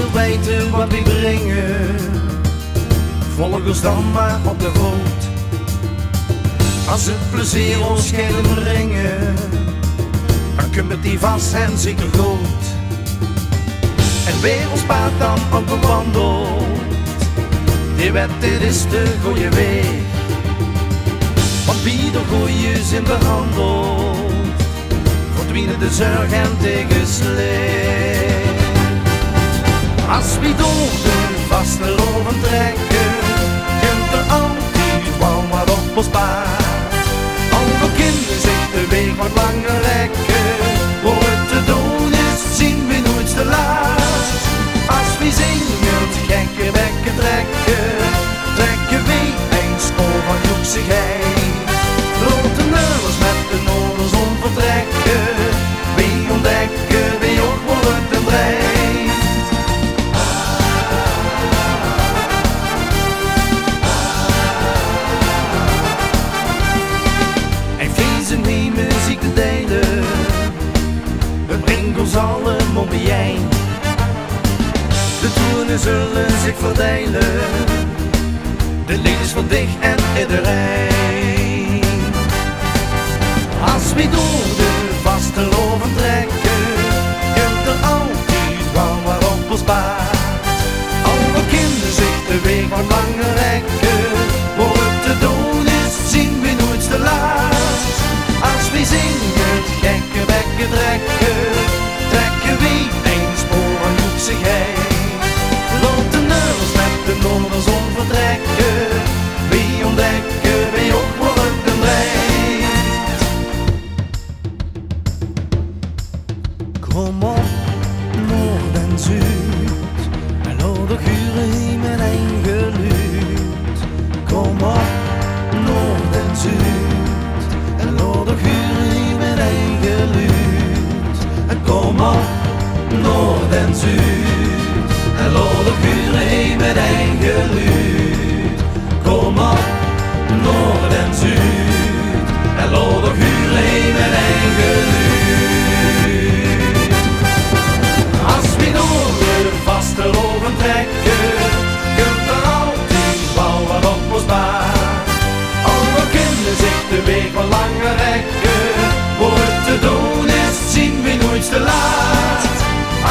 wil weten wat we brengen, volg ons dan maar op de rood. Als het plezier ons schelen brengen, dan kunnen we die vast en zeker goed. En weer ons paard dan ook bewandeld, die wet, dit is de goede weg. Want wie de goeies in behandelt, verdwijnen de zorg en tegenslecht. Als we door de vaste loven trekken, kunt er altijd wel wat op ons paard. Alle kinderen zich de weg wat langer rekken, voor het te doen is, zien we nooit te laat. Als we zingen, gekke bekken trekken, trekken we een school van joeksigheid. Grote nummers met de noorders om vertrekken, we ontdekken, we ook worden ten breed. En feesten die muziek te delen, het brengt ons allemaal bijeen. De toeren zullen zich verdelen, de lied is van dicht en iedereen. Als we door de vaste loven trekken, kunt er altijd wel wat op ons paard. Alle kinderen zich de weg wat langer rekken, voor het te doen is, zien we nooit te laat. Als we zingen, gekke bekken trekken, trekken we een spoor van joeksigheid. Grote nummers met de noorders om vertrekken, we ontdekken, we ook worden ten breed. Kom op, noord en zuid, en laat de guren met een geluid. Kom op, noord en zuid, en laat de guren met een geluid. En kom op, noord en zuid, en laat de guren met een geluid. Kom op, noord en zuid, en laat de guren met een geluid. Als we door de vaste loven trekken, kunt er altijd wel wat op ons paard. Alle kinderen zich de weg wat langer rekken, voor het te doen is, zien we nooit te laat.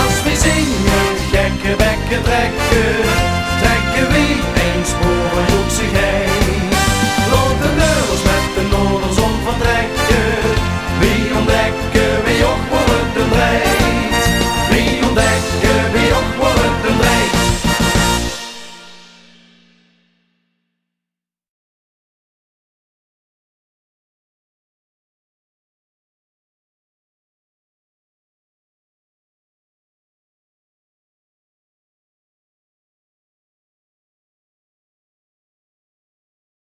Als we zingen, gekke bekken trekken,